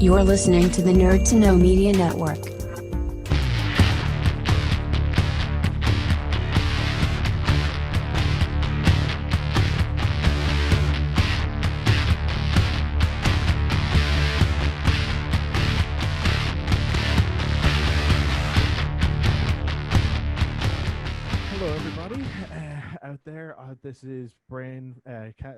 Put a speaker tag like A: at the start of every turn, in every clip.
A: You're listening to the Nerd to Know Media Network.
B: Hello, everybody out there. This is Brain Cast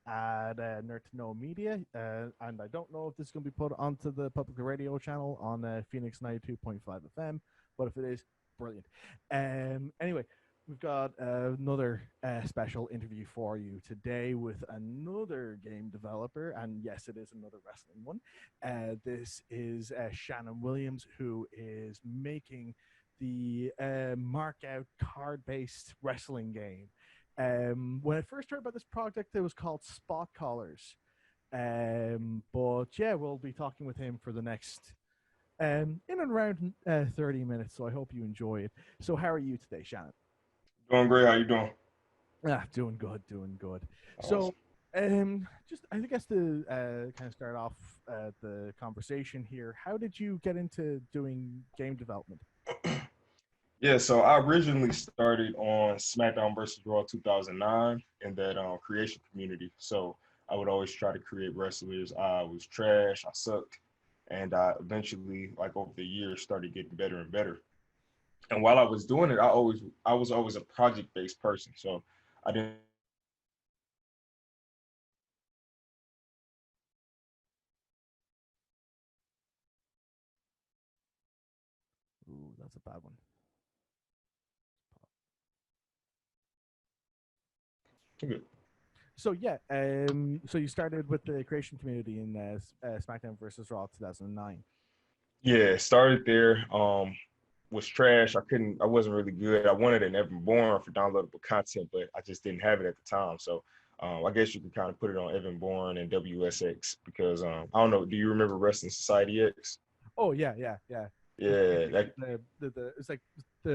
B: at Nerd to Know Media, and I don't know if this is going to be put onto the public radio channel on Phoenix 92.5 FM, but if it is, brilliant. Anyway, we've got another special interview for you today with another game developer, and yes, it is another wrestling one. This is Shannon Williams, who is making the mark out card-based wrestling game. When I first heard about this project, it was called Spot Callers. But yeah, we'll be talking with him for the next in and around 30 minutes. So I hope you enjoy it. So how are you today, Shannon?
C: Doing great. How you doing?
B: Doing good.
C: Awesome.
B: So just I guess to kind of start off the conversation here, how did you get into doing game development?
C: Yeah, so I originally started on SmackDown versus Raw 2009 in that creation community. So I would always try to create wrestlers. I was trash, I sucked, and I eventually, like over the years, started getting better and better. And while I was doing it, I was always a project-based person. So I didn't.
B: Ooh, that's a bad one.
C: Good.
B: So yeah, so you started with the creation community in SmackDown versus Raw 2009.
C: Yeah, started there. Was trash. I wasn't really good. I wanted an Evan Bourne for downloadable content, but I just didn't have it at the time. So I guess you could kind of put it on Evan Bourne and WSX because I don't know. Do you remember Wrestling Society X?
B: Oh yeah.
C: Yeah,
B: It's like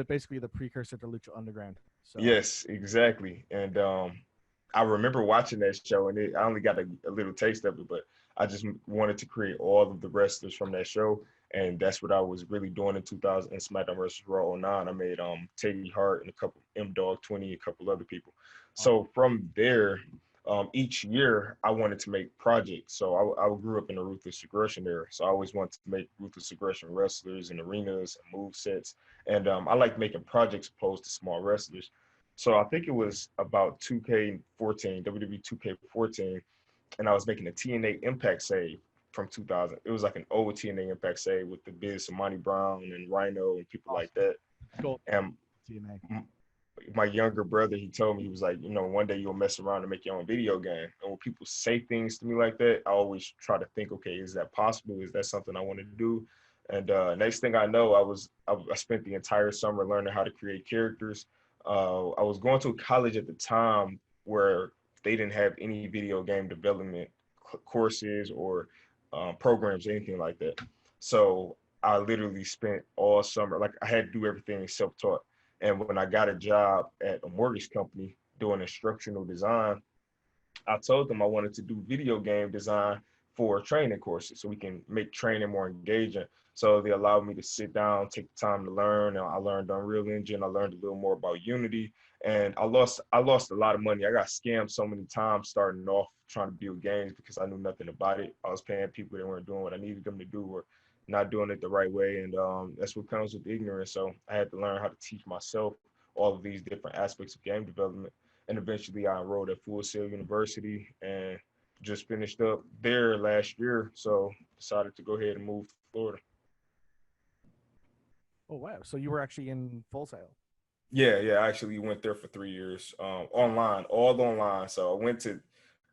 B: basically the precursor to Lucha Underground. So
C: yes, exactly. And I remember watching that show, and I only got a little taste of it, but I just wanted to create all of the wrestlers from that show, and that's what I was really doing in 2000 in SmackDown vs. Raw 09. I made Teddy Hart and a couple M-Dog 20, a couple other people. So from there, each year I wanted to make projects. So I grew up in the Ruthless Aggression era, so I always wanted to make Ruthless Aggression wrestlers and arenas and move sets, and I like making projects opposed to small wrestlers. So I think it was about 2K14, WWE 2K14, and I was making a TNA Impact save from 2000. It was like an old TNA Impact save with the Biz, Monty Brown, and Rhino and people like that.
B: Cool.
C: And
B: TNA.
C: my younger brother, he told me, he was like, one day you'll mess around and make your own video game. And when people say things to me like that, I always try to think, okay, is that possible? Is that something I want to do? And next thing I know, I spent the entire summer learning how to create characters. I was going to college at the time where they didn't have any video game development courses or programs, anything like that. So I literally spent all summer, like I had to do everything self-taught. And when I got a job at a mortgage company doing instructional design, I told them I wanted to do video game design for training courses so we can make training more engaging. So they allowed me to sit down, take the time to learn. And I learned Unreal Engine. I learned a little more about Unity, and I lost a lot of money. I got scammed so many times starting off trying to build games because I knew nothing about it. I was paying people that weren't doing what I needed them to do or not doing it the right way. And that's what comes with ignorance. So I had to learn how to teach myself all of these different aspects of game development. And eventually I enrolled at Full Sail University and just finished up there last year. So decided to go ahead and move to Florida.
B: Oh wow! So you were actually in Full Sail.
C: Yeah, I actually went there for 3 years, online, all online. So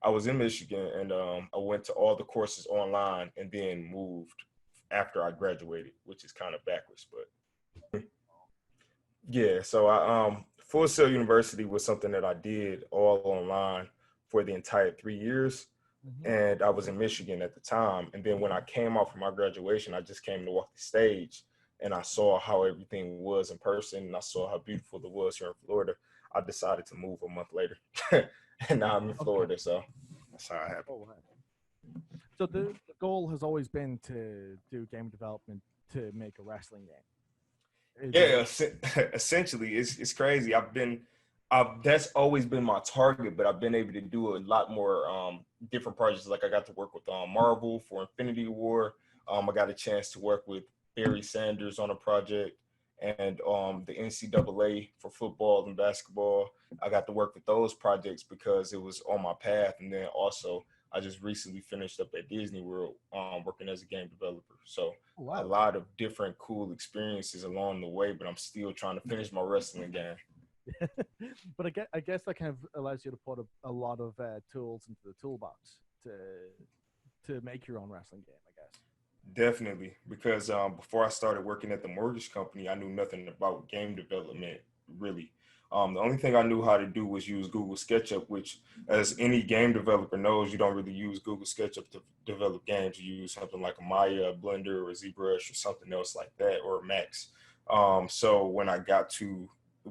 C: I was in Michigan, and I went to all the courses online, and then moved after I graduated, which is kind of backwards, but yeah. So Full Sail University was something that I did all online for the entire 3 years. And I was in Michigan at the time. And then when I came out from my graduation, I just came to walk the stage, and I saw how everything was in person, and I saw how beautiful it was here in Florida. I decided to move a month later, and now I'm in Florida. So that's how it happened.
B: Oh wow! So the goal has always been to do game development to make a wrestling game.
C: Yeah, essentially, it's crazy. I've that's always been my target, but I've been able to do a lot more different projects. Like I got to work with Marvel for Infinity War. I got a chance to work with Barry Sanders on a project, and the NCAA for football and basketball. I got to work with those projects because it was on my path, and then also I just recently finished up at Disney World working as a game developer. So a
B: Wow.
C: lot of different cool experiences along the way, but I'm still trying to finish my wrestling game.
B: But I guess that kind of allows you to put a lot of tools into the toolbox to make your own wrestling game, I guess.
C: Definitely, because before I started working at the mortgage company, I knew nothing about game development really. The only thing I knew how to do was use Google SketchUp, which, as any game developer knows, you don't really use Google SketchUp to develop games. You use something like a Maya, a Blender, or a ZBrush, or something else like that, or Max. So when I got to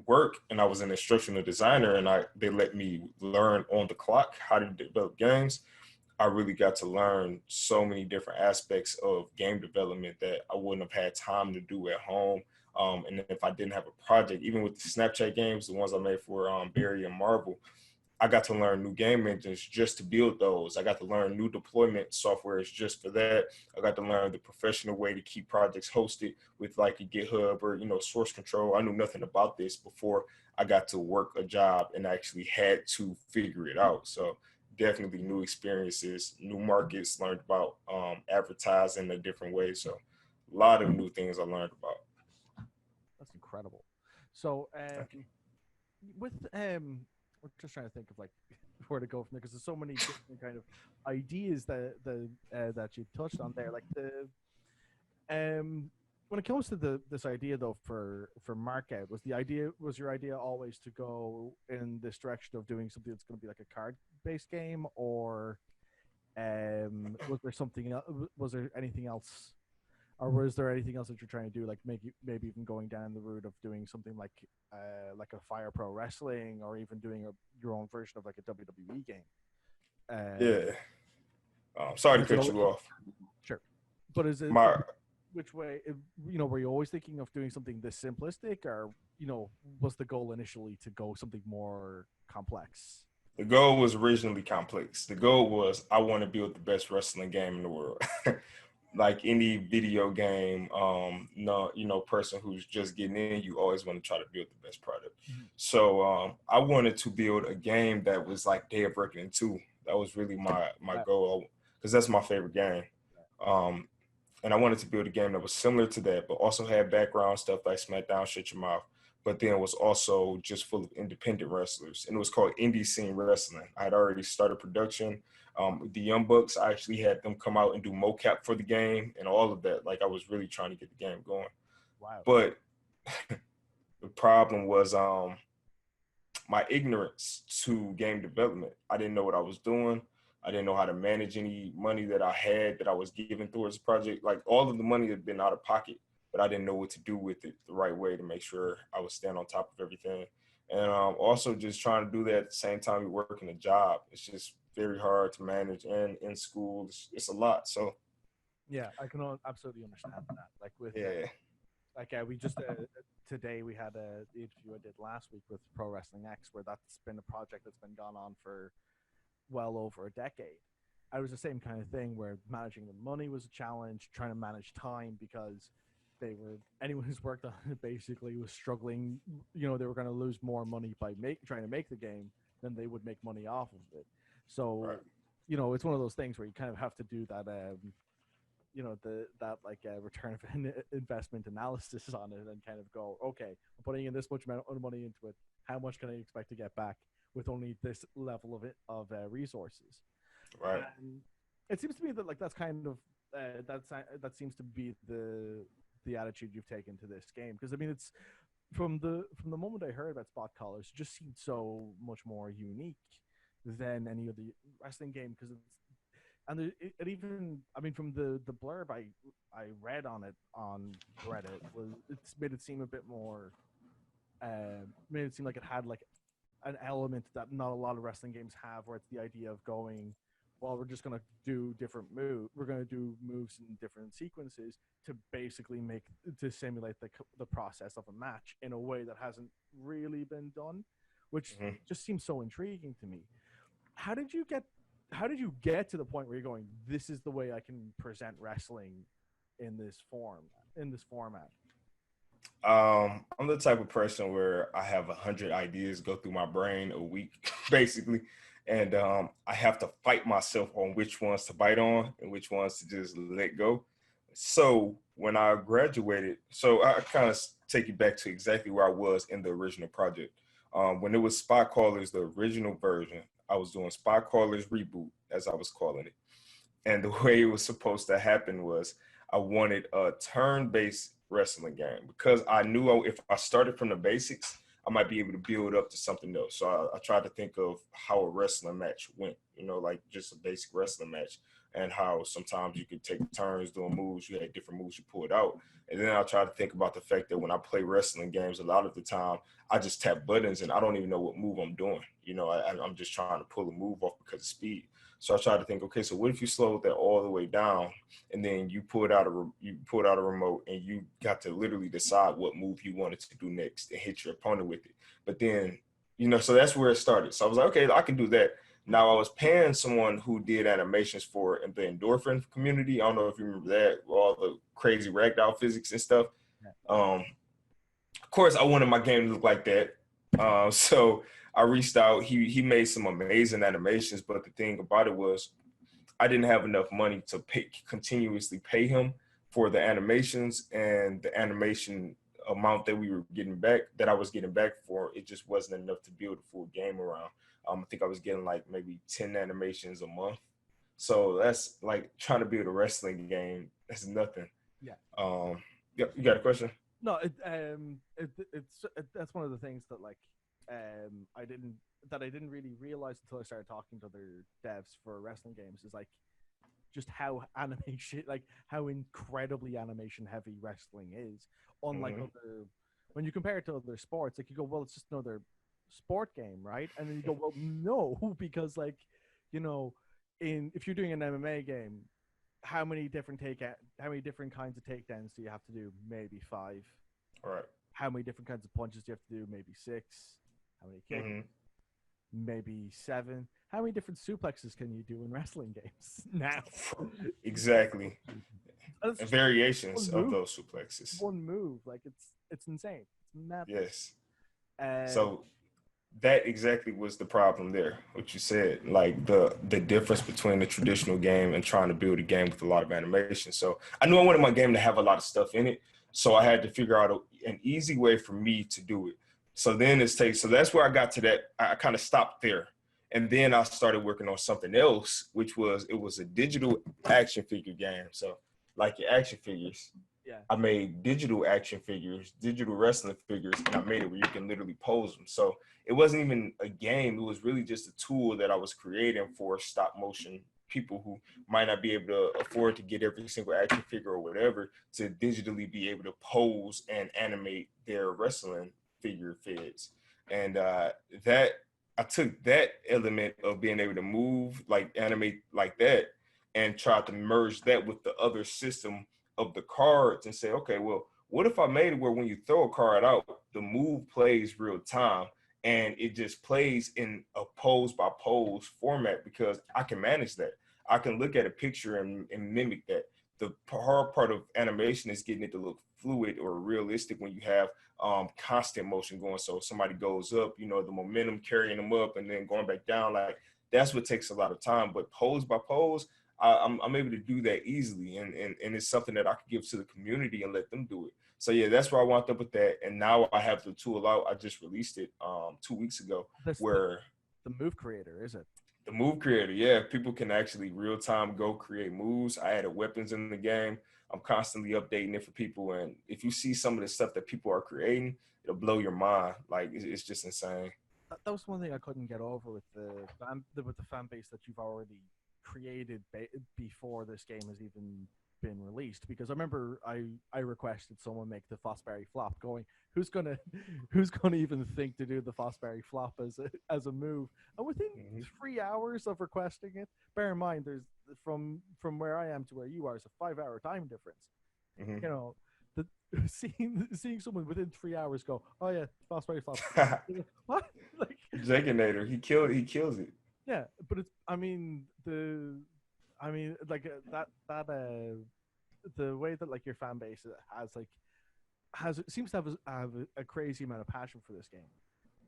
C: work and I was an instructional designer, and they let me learn on the clock how to develop games, I really got to learn so many different aspects of game development that I wouldn't have had time to do at home. And if I didn't have a project, even with the Snapchat games, the ones I made for Barry and Marvel, I got to learn new game engines just to build those. I got to learn new deployment softwares just for that. I got to learn the professional way to keep projects hosted with like a GitHub or, source control. I knew nothing about this before I got to work a job and actually had to figure it out. So definitely new experiences, new markets, learned about advertising a different way. So a lot of new things I learned about.
B: That's incredible. So
C: Thank you.
B: with we're just trying to think of like where to go from there because there's so many different kind of ideas that you touched on there. Like the when it comes to this idea though for markout, was your idea always to go in this direction of doing something that's going to be like a card based game, or was there something else, was there anything else, or was there anything else that you're trying to do, like maybe even going down the route of doing something like a Fire Pro Wrestling, or even doing your own version of like a WWE game?
C: Yeah. Sorry to
B: Was it
C: cut
B: always,
C: you off.
B: sure, but is it
C: My
B: which way, were you always thinking of doing something this simplistic, or was the goal initially to go something more complex?
C: The goal was originally complex. The goal was I want to build the best wrestling game in the world. Like any video game, no, person who's just getting in, you always want to try to build the best product. So I wanted to build a game that was like Day of Reckoning 2. That was really my goal because that's my favorite game. Um, and I wanted to build a game that was similar to that, but also had background stuff like SmackDown, Shut Your Mouth, but then was also just full of independent wrestlers. And it was called Indie Scene Wrestling. I had already started production. The Young Bucks, I actually had them come out and do mocap for the game and all of that. Like I was really trying to get the game going.
B: Wow.
C: But the problem was my ignorance to game development. I didn't know what I was doing. I didn't know how to manage any money that I had that I was giving towards the project. Like all of the money had been out of pocket, but I didn't know what to do with it the right way to make sure I was staying on top of everything. And also just trying to do that at the same time you're working a job. It's just very hard to manage, and in school, it's a lot. So
B: Yeah, I can absolutely understand that. Like with
C: yeah,
B: we just today we had the interview I did last week with Pro Wrestling X, where that's been a project that's been gone on for well over a decade. I was the same kind of thing where managing the money was a challenge, trying to manage time because anyone who's worked on it basically was struggling. They were going to lose more money by trying to make the game than they would make money off of it. So,
C: right.
B: it's one of those things where you kind of have to do that. Return of investment analysis on it, and kind of go, okay, I'm putting in this much amount of money into it. How much can I expect to get back with only this level of resources?
C: Right.
B: And it seems to me that like that's kind of that seems to be the attitude you've taken to this game, because I mean it's from the moment I heard about Spot Collars, it just seemed so much more unique than any of the wrestling game, because it's and it even, I mean, from the blurb I read on it on Reddit, it's made it seem a bit more made it seem like it had like an element that not a lot of wrestling games have, where it's the idea of going well, we're just gonna do different moves. We're gonna do moves in different sequences to basically simulate the process of a match in a way that hasn't really been done, which just seems so intriguing to me. How did you get to the point where you're going, this is the way I can present wrestling in this format?
C: I'm the type of person where I have 100 ideas go through my brain a week, basically, and I have to fight myself on which ones to bite on and which ones to just let go. So when I graduated, so I kind of take you back to exactly where I was in the original project. When it was Spy Callers, the original version, I was doing Spy Callers Reboot, as I was calling it. And the way it was supposed to happen was I wanted a turn-based wrestling game because I knew if I started from the basics, I might be able to build up to something else. So I tried to think of how a wrestling match went, like just a basic wrestling match, and how sometimes you could take turns doing moves. You had different moves you pulled out. And then I tried to think about the fact that when I play wrestling games, a lot of the time I just tap buttons and I don't even know what move I'm doing. I'm just trying to pull a move off because of speed. So I tried to think, okay, so what if you slowed that all the way down, and then you pulled out a remote, and you got to literally decide what move you wanted to do next and hit your opponent with it. But then, so that's where it started. So I was like, okay, I can do that. Now I was paying someone who did animations for the endorphin community. I don't know if you remember that, all the crazy ragdoll physics and stuff. Of course, I wanted my game to look like that. So I reached out. He made some amazing animations, but the thing about it was I didn't have enough money to continuously pay him for the animations, and the animation amount that I was getting back for, it just wasn't enough to build a full game around. I think I was getting like maybe 10 animations a month. So that's like trying to build a wrestling game. That's nothing.
B: Yeah.
C: Yeah, you got a question?
B: No, that's one of the things that I didn't really realize until I started talking to other devs for wrestling games, is like just how how incredibly animation heavy wrestling is. Unlike when you compare it to other sports, like you go, well, it's just another sport game, right? And then you go, well, no, because if you're doing an MMA game, how many different kinds of takedowns do you have to do? Maybe 5.
C: All right.
B: How many different kinds of punches do you have to do? Maybe 6. How many kicks? Maybe 7. How many different suplexes can you do in wrestling games now?
C: Exactly. And variations of those suplexes.
B: One move, like it's insane. It's mad.
C: Yes. So that exactly was the problem there, what you said, like the difference between the traditional game and trying to build a game with a lot of animation. So I knew I wanted my game to have a lot of stuff in it. So I had to figure out an easy way for me to do it. So that's where I got to that. I kind of stopped there. And then I started working on something else, which was a digital action figure game. So like your action figures.
B: Yeah.
C: I made digital action figures, digital wrestling figures, and I made it where you can literally pose them. So it wasn't even a game. It was really just a tool that I was creating for stop motion people who might not be able to afford to get every single action figure or whatever, to digitally be able to pose and animate their wrestling figure feds. And that I took that element of being able to move, like animate like that, and tried to merge that with the other system of the cards and say, okay, well, what if I made it where when you throw a card out, the move plays real time and it just plays in a pose by pose format, because I can manage that. I can look at a picture and mimic that. The hard part of animation is getting it to look fluid or realistic when you have constant motion going. So if somebody goes up, the momentum carrying them up and then going back down, like that's what takes a lot of time. But pose by pose, I'm able to do that easily, and it's something that I could give to the community and let them do it. So yeah, that's where I wound up with that, and now I have the tool out. I just released it 2 weeks ago.
B: That's
C: where
B: the move creator, is it?
C: The move creator, yeah, people can actually real time go create moves. I added weapons in the game. I'm constantly updating it for people, and if you see some of the stuff that people are creating, it'll blow your mind. Like it's just insane.
B: That was one thing I couldn't get over with the fan base that you've already created before this game has even been released, because I remember I requested someone make the Fosbury flop, going, who's gonna who's gonna even think to do the Fosbury flop as a move? And within 3 hours of requesting it, bear in mind there's from where I am to where you are is a 5 hour time difference.
C: Mhm.
B: You know, the seeing someone within 3 hours go, oh yeah, Fosbury flop. What? Like,
C: Jakinator, he kills it.
B: yeah, but it's like the way that like your fan base seems to have a crazy amount of passion for this game.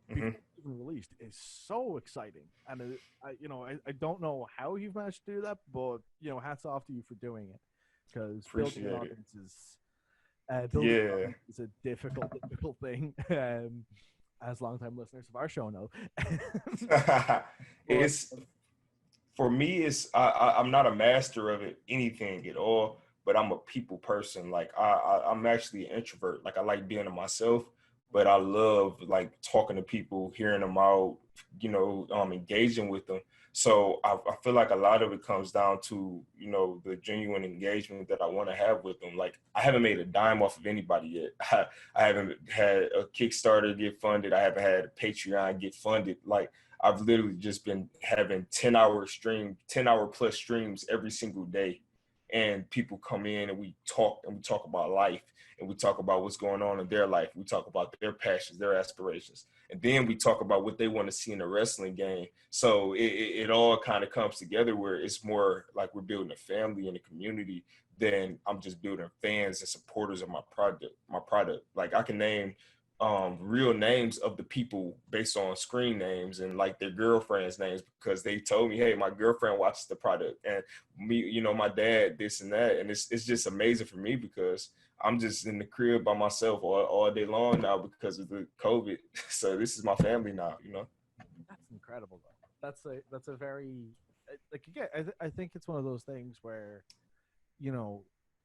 B: Before it's even released is so exciting, and I don't know how you've managed to do that, but hats off to you for doing it, because building an audience is a difficult thing. As longtime listeners of our show know.
C: It's for me. I'm not a master of anything at all, but I'm a people person. Like I'm actually an introvert. Like I like being to myself, but I love like talking to people, hearing them out, engaging with them. So I feel like a lot of it comes down to, the genuine engagement that I want to have with them. Like I haven't made a dime off of anybody yet. I haven't had a Kickstarter get funded. I haven't had a Patreon get funded. Like I've literally just been having 10-hour plus streams every single day. And people come in and we talk about life, and we talk about what's going on in their life. We talk about their passions, their aspirations. And then we talk about what they want to see in a wrestling game. So it all kind of comes together where it's more like we're building a family and a community than I'm just building fans and supporters of my product. Like I can name real names of the people based on screen names and like their girlfriends' names, because they told me, hey, my girlfriend watches the product, and me, my dad, this and that. And it's just amazing for me because I'm just in the crib by myself all day long now because of the COVID. So this is my family now,
B: That's incredible, though. That's a very, like, again, I think it's one of those things where,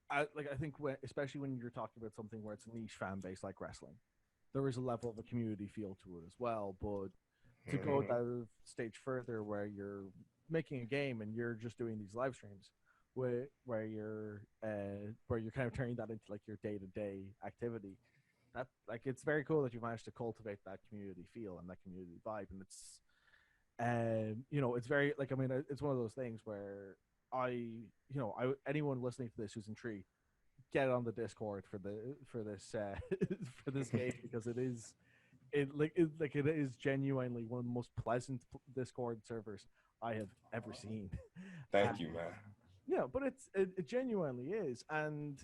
B: I think especially when you're talking about something where it's a niche fan base like wrestling, there is a level of a community feel to it as well. But to go that stage further, where you're making a game and you're just doing these live streams, where you're kind of turning that into like your day-to-day activity, that like it's very cool that you managed to cultivate that community feel and that community vibe. And it's it's very, like, I mean, it's one of those things where anyone listening to this who's intrigued, get on the Discord for this for this game, because it is genuinely one of the most pleasant Discord servers I have ever seen.
C: Thank you, man.
B: Yeah, but it genuinely is, and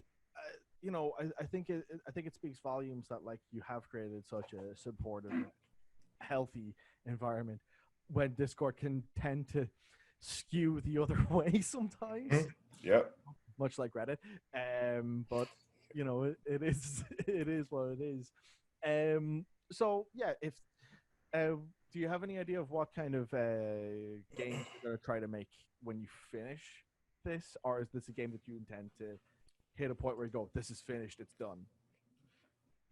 B: I think it speaks volumes that like you have created such a supportive, healthy environment, when Discord can tend to skew the other way sometimes.
C: Yep.
B: Much like Reddit, but it is it is what it is. So yeah, if do you have any idea of what kind of game you're gonna try to make when you finish this, or is this a game that you intend to hit a point where you go, this is finished, it's done?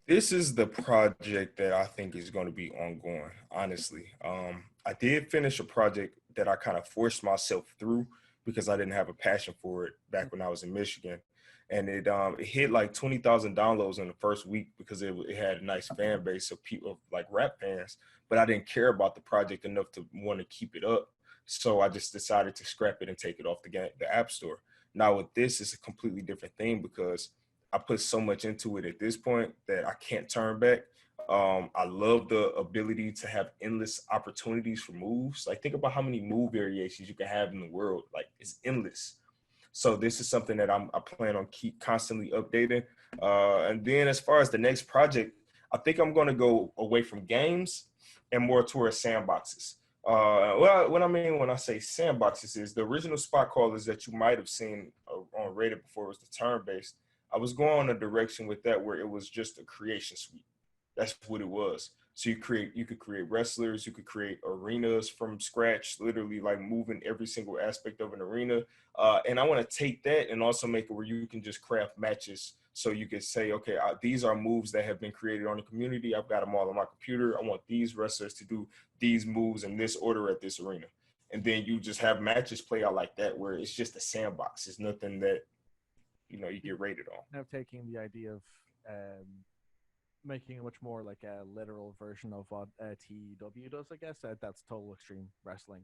C: This is the project that I think is going to be ongoing, honestly. I did finish a project that I kind of forced myself through because I didn't have a passion for it back when I was in Michigan. And it hit like 20,000 downloads in the first week because it had a nice fan base of people, like rap fans, but I didn't care about the project enough to want to keep it up. So I just decided to scrap it and take it off the App Store. Now with this, it's a completely different thing because I put so much into it at this point that I can't turn back. I love the ability to have endless opportunities for moves. Like think about how many move variations you can have in the world. Like it's endless. So this is something that I plan on keep constantly updating. And then as far as the next project, I think I'm going to go away from games and more towards sandboxes. Well, what I mean when I say sandboxes is the original spot callers that you might have seen on Reddit before it was the turn-based. I was going a direction with that where it was just a creation suite. That's what it was. So you could create wrestlers, you could create arenas from scratch, literally like moving every single aspect of an arena. And I want to take that and also make it where you can just craft matches. So you could say, okay, these are moves that have been created on the community. I've got them all on my computer. I want these wrestlers to do these moves in this order at this arena. And then you just have matches play out like that, where it's just a sandbox. It's nothing that you get rated on.
B: Now taking the idea of making a much more like a literal version of what TEW does, I guess. That's Total Extreme Wrestling,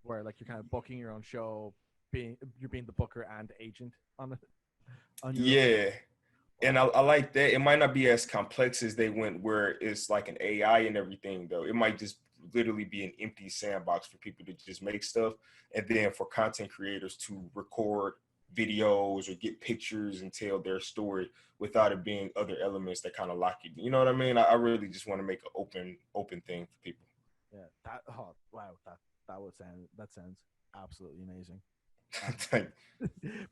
B: where like you're kind of booking your own show, you're being the booker and agent on it.
C: Yeah. And I like that. It might not be as complex as they went where it's like an AI and everything, though. It might just literally be an empty sandbox for people to just make stuff. And then for content creators to record videos or get pictures and tell their story without it being other elements that kind of lock you. You know what I mean? I really just want to make an open thing for people.
B: Yeah. That sounds absolutely amazing.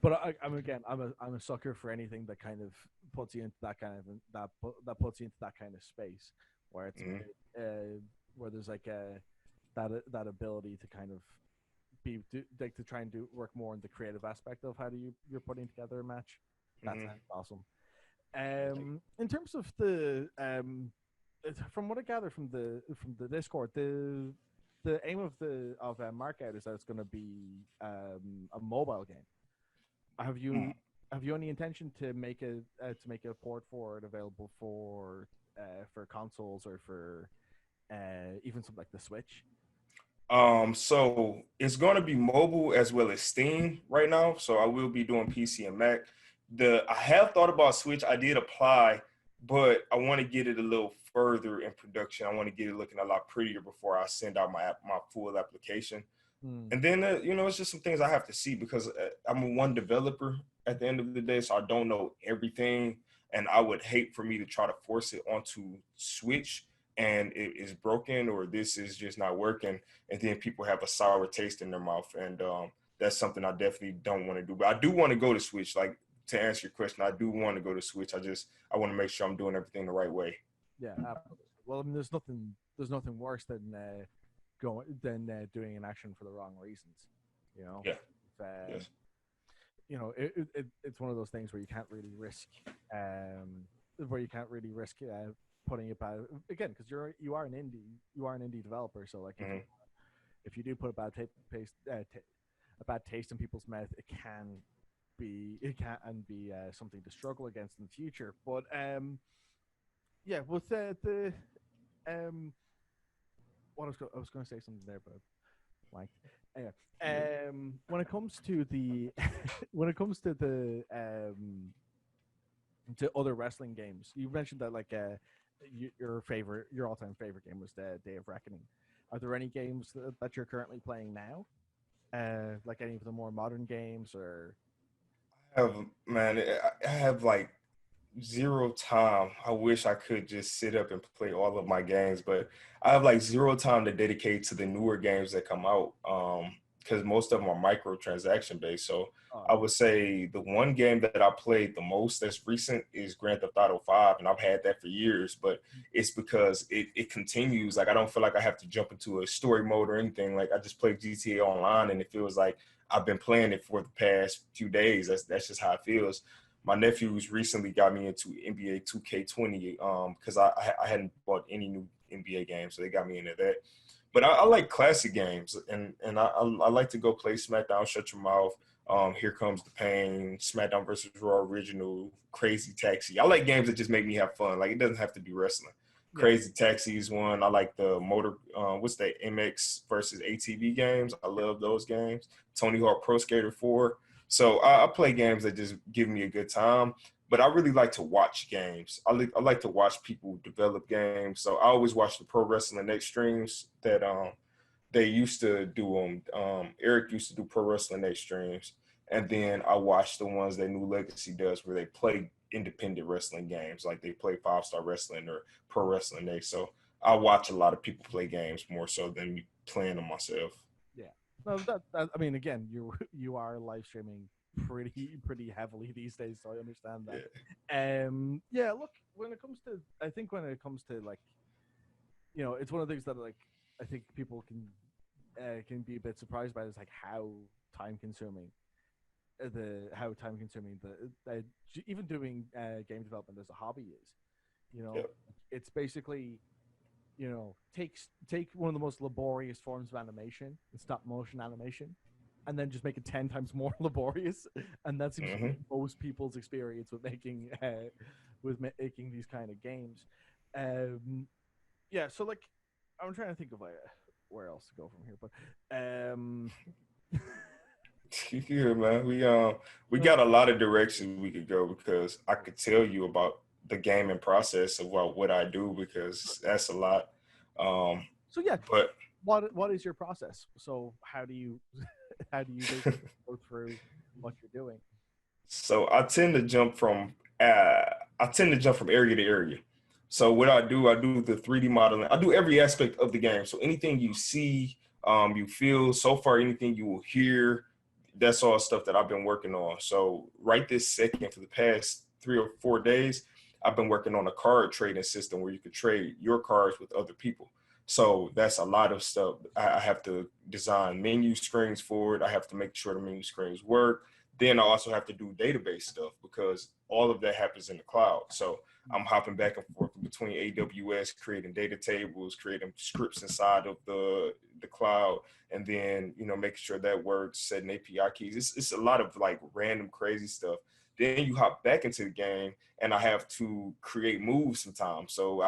B: But I'm a sucker for anything that kind of puts you into that kind of that puts you into that kind of space where it's where there's like that ability to kind of to try and work more in the creative aspect of how you're putting together a match. That's awesome. In terms of the from what I gather from the Discord, the aim of Markout is that it's going to be a mobile game. Have you any intention to make a port for it available for consoles or for even something like the Switch?
C: So it's going to be mobile as well as Steam right now. So I will be doing PC and Mac. I have thought about Switch. I did apply, but I want to get it a little further in production. I want to get it looking a lot prettier before I send out my full application. And then, it's just some things I have to see because I'm one developer at the end of the day, so I don't know everything. And I would hate for me to try to force it onto Switch and it is broken or this is just not working. And then people have a sour taste in their mouth. And that's something I definitely don't want to do. But I do want to go to Switch. Like, to answer your question, I do want to go to Switch. I want to make sure I'm doing everything the right way.
B: Yeah, absolutely. Well, I mean, there's nothing worse than doing an action for the wrong reasons.
C: Yeah.
B: Yes. It's one of those things where you can't really risk putting it bad again because you are an indie developer. So like if you do put a bad taste in people's mouth, it can be something to struggle against in the future. But yeah, with the what I was going to say something there, but like anyway, when it comes to the to other wrestling games, you mentioned that like your all-time favorite game was the Day of Reckoning. Are there any games that you're currently playing now, like any of the more modern games? Or
C: I have like zero time. I wish I could just sit up and play all of my games, but I have like zero time to dedicate to the newer games that come out because most of them are microtransaction based. So I would say the one game that I played the most that's recent is Grand Theft Auto 5, and I've had that for years, but it's because it continues. Like I don't feel like I have to jump into a story mode or anything. Like I just play GTA Online, and it feels like I've been playing it for the past few days. That's just how it feels. My nephews recently got me into NBA 2K20 because I hadn't bought any new NBA games, so they got me into that. But I like classic games, and I like to go play SmackDown, Shut Your Mouth, Here Comes the Pain, SmackDown versus Raw Original, Crazy Taxi. I like games that just make me have fun. Like it doesn't have to be wrestling. Yeah. Crazy Taxi is one. I like the what's that, MX versus ATV games. I love those games. Tony Hawk Pro Skater 4. So I play games that just give me a good time, but I really like to watch games. I like to watch people develop games. So I always watch the Pro Wrestling X streams that they used to do them. Eric used to do Pro Wrestling X streams, and then I watch the ones that New Legacy does where they play independent wrestling games, like they play 5-Star Wrestling or Pro Wrestling X. So I watch a lot of people play games more so than me playing them myself.
B: Yeah. No, that I mean, again, you are live streaming pretty heavily these days, so I understand that. Yeah. Look, when it comes to like, it's one of the things that like I think people can be a bit surprised by is like how time consuming even doing game development as a hobby is. It's basically. Take one of the most laborious forms of animation, stop motion animation, and then just make it 10 times more laborious. And that seems to
C: Hmm.
B: be most people's experience with making these kind of games. Yeah, so like I'm trying to think of where else to go from here, but
C: Yeah, man. We got a lot of directions we could go because I could tell you about the gaming process of what I do because that's a lot. Um,
B: so yeah,
C: but
B: what is your process? So how do you how do you basically go through what you're doing?
C: so I tend to jump from area to area. So what I do the 3D modeling. I do every aspect of the game. So anything you see, you feel so far, anything you will hear, that's all stuff that I've been working on. So right this second, for the past 3 or 4 days, I've been working on a card trading system where you could trade your cards with other people. So that's a lot of stuff. I have to design menu screens for it. I have to make sure the menu screens work. Then I also have to do database stuff because all of that happens in the cloud. So I'm hopping back and forth between AWS, creating data tables, creating scripts inside of the cloud, and then making sure that works, setting API keys. It's a lot of like random crazy stuff. Then you hop back into the game, and I have to create moves sometimes. So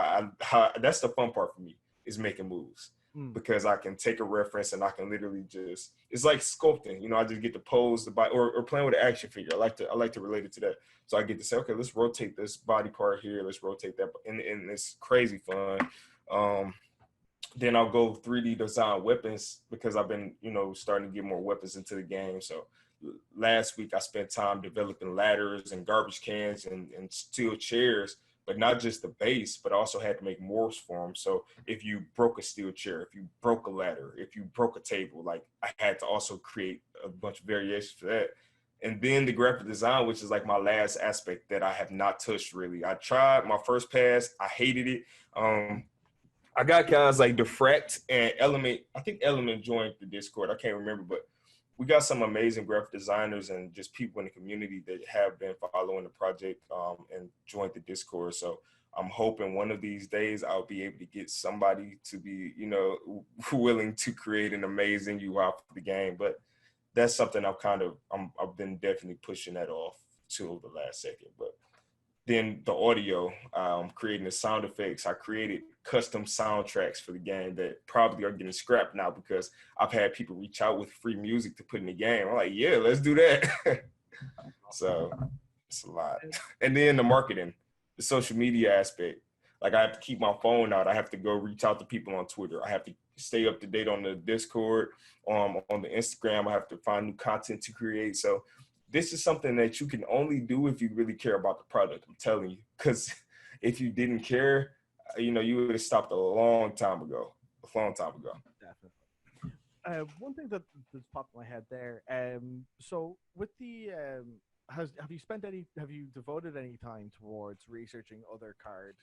C: that's the fun part for me is making moves
B: Mm.
C: because I can take a reference and I can literally just it's like sculpting. I just get to pose the body or playing with an action figure. I like to relate it to that. So I get to say, okay, let's rotate this body part here, let's rotate that, and it's crazy fun. Um, then I'll go 3D design weapons because I've been, starting to get more weapons into the game. So last week I spent time developing ladders and garbage cans and steel chairs, but not just the base, but I also had to make morphs for them. So if you broke a steel chair, if you broke a ladder, if you broke a table, like I had to also create a bunch of variations for that. And then the graphic design, which is like my last aspect that I have not touched really. I tried my first pass, I hated it. I got guys like Diffract and Element. I think Element joined the Discord. I can't remember, but we got some amazing graphic designers and just people in the community that have been following the project and joined the Discord. So I'm hoping one of these days I'll be able to get somebody to be, willing to create an amazing UI for the game. But that's something I've been definitely pushing that off till the last second. But then the audio, creating the sound effects. I created custom soundtracks for the game that probably are getting scrapped now because I've had people reach out with free music to put in the game. I'm like, yeah, let's do that. So it's a lot. And then the marketing, the social media aspect. Like I have to keep my phone out. I have to go reach out to people on Twitter. I have to stay up to date on the Discord, on the Instagram. I have to find new content to create. So this is something that you can only do if you really care about the product. I'm telling you, because if you didn't care, you would have stopped a long time ago. A long time ago.
B: Definitely. One thing that's popped in my head there. So with the have you devoted any time towards researching other card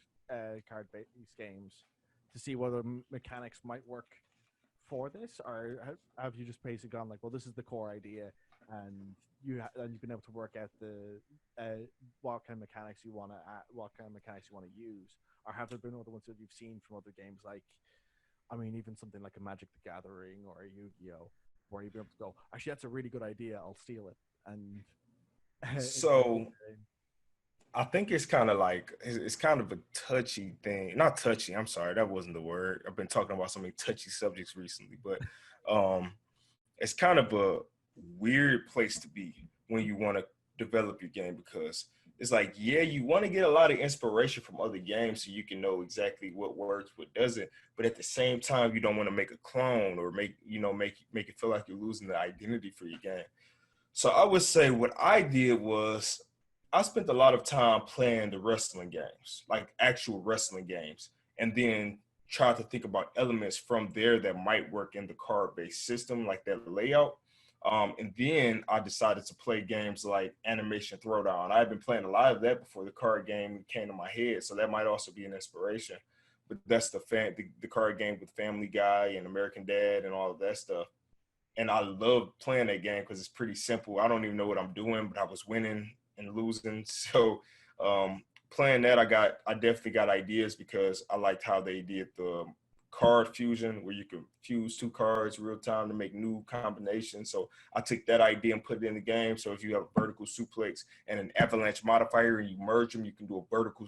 B: based games to see whether mechanics might work for this, or have you just basically gone like, well, this is the core idea, and you've been able to work out the what kind of mechanics you want to use, or have there been other ones that you've seen from other games like, I mean, even something like a Magic the Gathering or a Yu-Gi-Oh, where you'd be able to go, actually, that's a really good idea, I'll steal it, and
C: So I think it's kind of like it's kind of a touchy thing. Not touchy. I'm sorry, that wasn't the word. I've been talking about so many touchy subjects recently, but um, it's kind of a weird place to be when you want to develop your game because it's like, yeah, you want to get a lot of inspiration from other games so you can know exactly what works, what doesn't. But at the same time, you don't want to make a clone or make it feel like you're losing the identity for your game. So I would say what I did was I spent a lot of time playing the wrestling games, like actual wrestling games, and then tried to think about elements from there that might work in the card-based system, like that layout. And then I decided to play games like Animation Throwdown. I had been playing a lot of that before the card game came to my head, so that might also be an inspiration. But that's the card game with Family Guy and American Dad and all of that stuff. And I love playing that game because it's pretty simple. I don't even know what I'm doing, but I was winning and losing. So playing that, I definitely got ideas because I liked how they did the card fusion, where you can fuse two cards real time to make new combinations. So I took that idea and put it in the game. So if you have a vertical suplex and an avalanche modifier and you merge them, you can do a vertical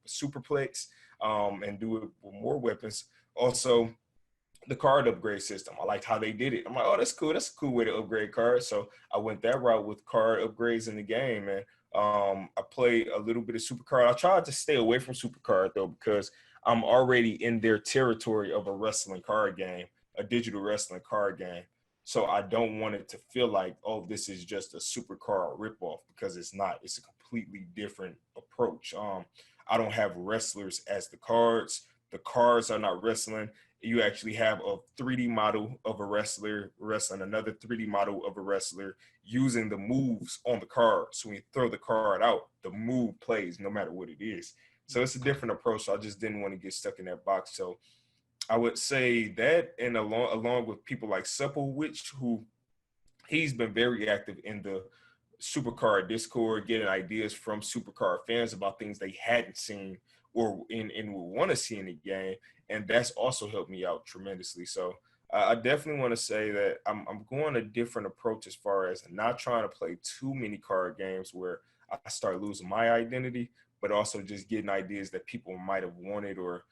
C: superplex and do it with more weapons. Also, the card upgrade system. I liked how they did it. I'm like, oh, that's cool. That's a cool way to upgrade cards. So I went that route with card upgrades in the game. And I played a little bit of Supercard. I tried to stay away from Supercard, though, because I'm already in their territory of a wrestling card game, a digital wrestling card game. So I don't want it to feel like, oh, this is just a Supercard ripoff, because it's not. It's a completely different approach. I don't have wrestlers as the cards. The cards are not wrestling. You actually have a 3D model of a wrestler wrestling another 3D model of a wrestler using the moves on the card. So when you throw the card out, the move plays no matter what it is. So it's a different approach. So I just didn't want to get stuck in that box. So I would say that, and along with people like Supplewitch, who he's been very active in the Supercard Discord, getting ideas from Supercard fans about things they hadn't seen or would want to see in the game. And that's also helped me out tremendously. So I definitely want to say that I'm going a different approach as far as not trying to play too many card games where I start losing my identity, but also just getting ideas that people might have wanted or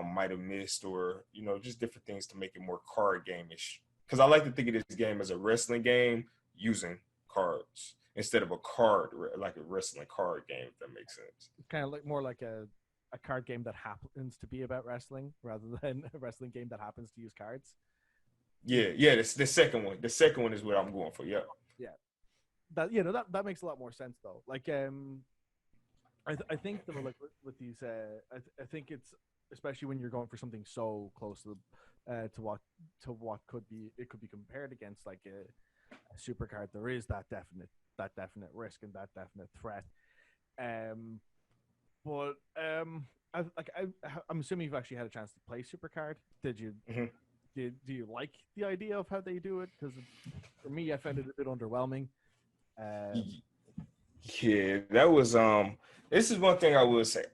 C: might have missed, or, you know, just different things to make it more card game-ish. Because I like to think of this game as a wrestling game using cards instead of a card, like a wrestling card game, if that makes sense.
B: Kind of like more like a card game that happens to be about wrestling rather than a wrestling game that happens to use cards.
C: Yeah, the second one. The second one is what I'm going for. Yeah.
B: Yeah. That makes a lot more sense though. Like I think that like with these I think it's, especially when you're going for something so close to what could be compared against, like a Supercard, there is that definite risk and that definite threat. But I'm assuming you've actually had a chance to play Supercard. Did you?
C: Mm-hmm.
B: Do you like the idea of how they do it? Because for me, I found it a bit underwhelming.
C: Yeah, that was this is one thing I would say.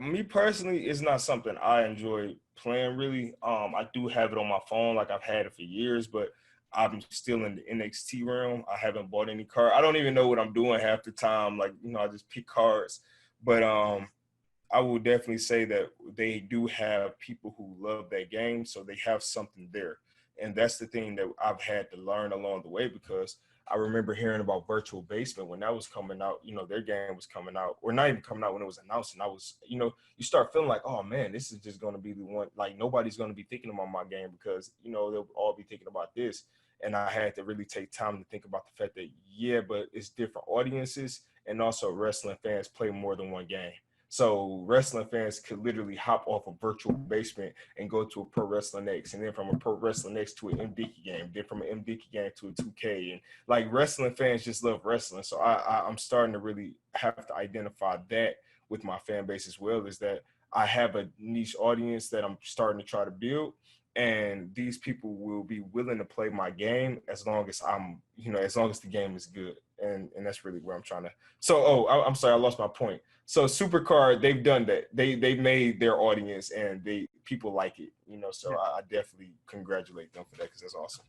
C: Me personally, it's not something I enjoy playing really. I do have it on my phone, like I've had it for years, but I'm still in the NXT realm. I haven't bought any card. I don't even know what I'm doing half the time. Like, you know, I just pick cards. But I will definitely say that they do have people who love that game, so they have something there. And that's the thing that I've had to learn along the way, because I remember hearing about Virtual Basement when that was coming out. You know, their game was coming out, or not even coming out, when it was announced. And I was, you know, you start feeling like, oh man, this is just going to be the one. Like, nobody's going to be thinking about my game because, you know, they'll all be thinking about this. And I had to really take time to think about the fact that, yeah, but it's different audiences, and also wrestling fans play more than one game. So wrestling fans could literally hop off a Virtual Basement and go to a Pro Wrestling X, and then from a Pro Wrestling X to an MDK game, then from an MDK game to a 2K. And like, wrestling fans just love wrestling. So I'm starting to really have to identify that with my fan base as well, is that I have a niche audience that I'm starting to try to build. And these people will be willing to play my game as long as as long as the game is good. And that's really where I'm trying to. So, I'm sorry, I lost my point. So Supercard, they've done that. They've made their audience, and people like it, you know. So yeah. I definitely congratulate them for that, because that's awesome.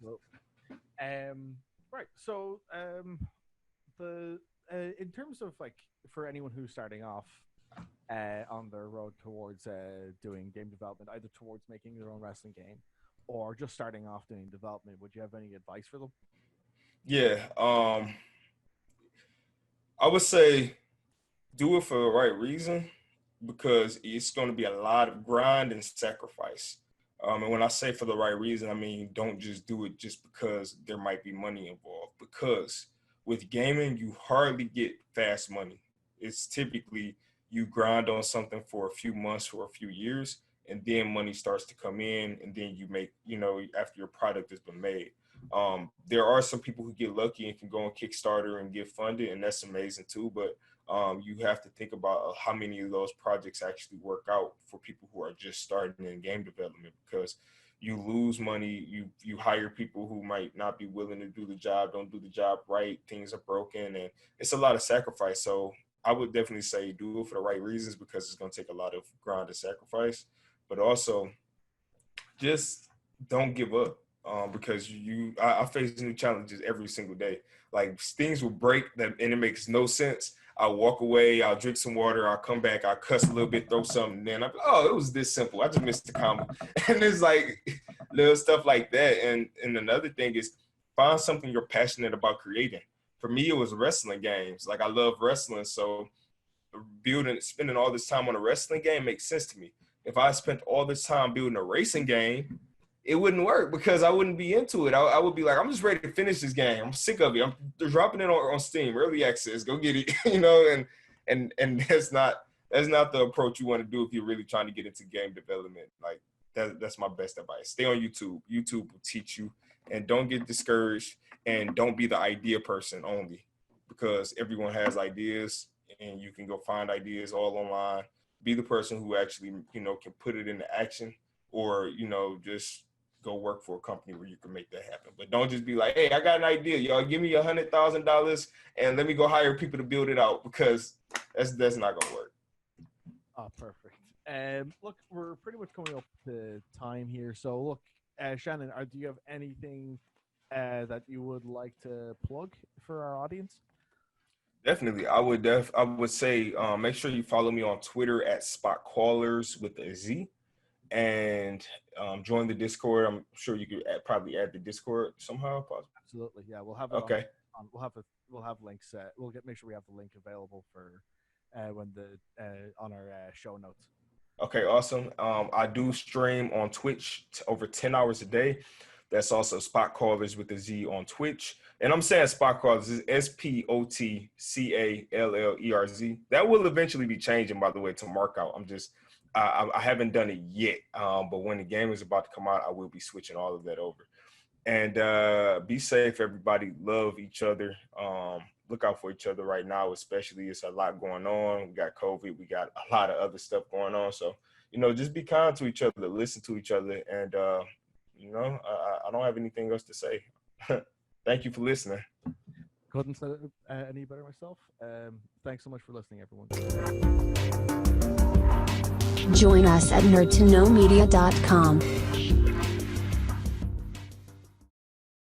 B: Right. So in terms of, like, for anyone who's starting off on their road towards doing game development, either towards making their own wrestling game or just starting off doing development, would you have any advice for them?
C: Yeah. I would say do it for the right reason, because it's going to be a lot of grind and sacrifice. And when I say for the right reason, I mean, don't just do it just because there might be money involved, because with gaming, you hardly get fast money. It's typically you grind on something for a few months or a few years, and then money starts to come in, and then you make, after your product has been made. There are some people who get lucky and can go on Kickstarter and get funded, and that's amazing too. But you have to think about how many of those projects actually work out for people who are just starting in game development, because you lose money, you hire people who might not be willing to do the job, don't do the job right, things are broken, and it's a lot of sacrifice. So I would definitely say do it for the right reasons, because it's going to take a lot of grind and sacrifice. But also, just don't give up. Because I face new challenges every single day. Like things will break and it makes no sense. I'll walk away, I'll drink some water, I'll come back, I'll cuss a little bit, throw something, then I'm like, oh, it was this simple. I just missed the combo. And it's like little stuff like that. And another thing is find something you're passionate about creating. For me, it was wrestling games. Like I love wrestling. So spending all this time on a wrestling game makes sense to me. If I spent all this time building a racing game, it wouldn't work because I wouldn't be into it. I would be like, I'm just ready to finish this game. I'm sick of it. I'm dropping it on Steam, early access. Go get it, and that's not the approach you want to do if you're really trying to get into game development. Like that's my best advice. Stay on YouTube. YouTube will teach you, and don't get discouraged, and don't be the idea person only, because everyone has ideas, and you can go find ideas all online. Be the person who actually can put it into action, or just go work for a company where you can make that happen. But don't just be like, hey, I got an idea. Y'all give me $100,000 and let me go hire people to build it out, because that's not going to work.
B: Oh, perfect. Look, we're pretty much coming up to time here. So look, Shannon, do you have anything that you would like to plug for our audience?
C: Definitely. I would say make sure you follow me on Twitter at SpotCallers with a Z. And join the Discord. I'm sure you could probably add the Discord somehow.
B: Absolutely, yeah. We'll have it.
C: Okay.
B: We'll have links. Make sure we have the link available for when on our show notes. Okay,
C: awesome. I do stream on Twitch over 10 hours a day. That's also Spot Callers with a Z on Twitch. And I'm saying Spot Callers is SPOTCALLERZ. That will eventually be changing, by the way, to Markout. I haven't done it yet, but when the game is about to come out, I will be switching all of that over. And be safe, everybody. Love each other. Look out for each other right now, especially. It's a lot going on. We got COVID. We got a lot of other stuff going on. So, just be kind to each other. Listen to each other. And, I don't have anything else to say. Thank you for listening.
B: Couldn't say any better myself. Thanks so much for listening, everyone.
A: Join us at nerdtoknowmedia.com.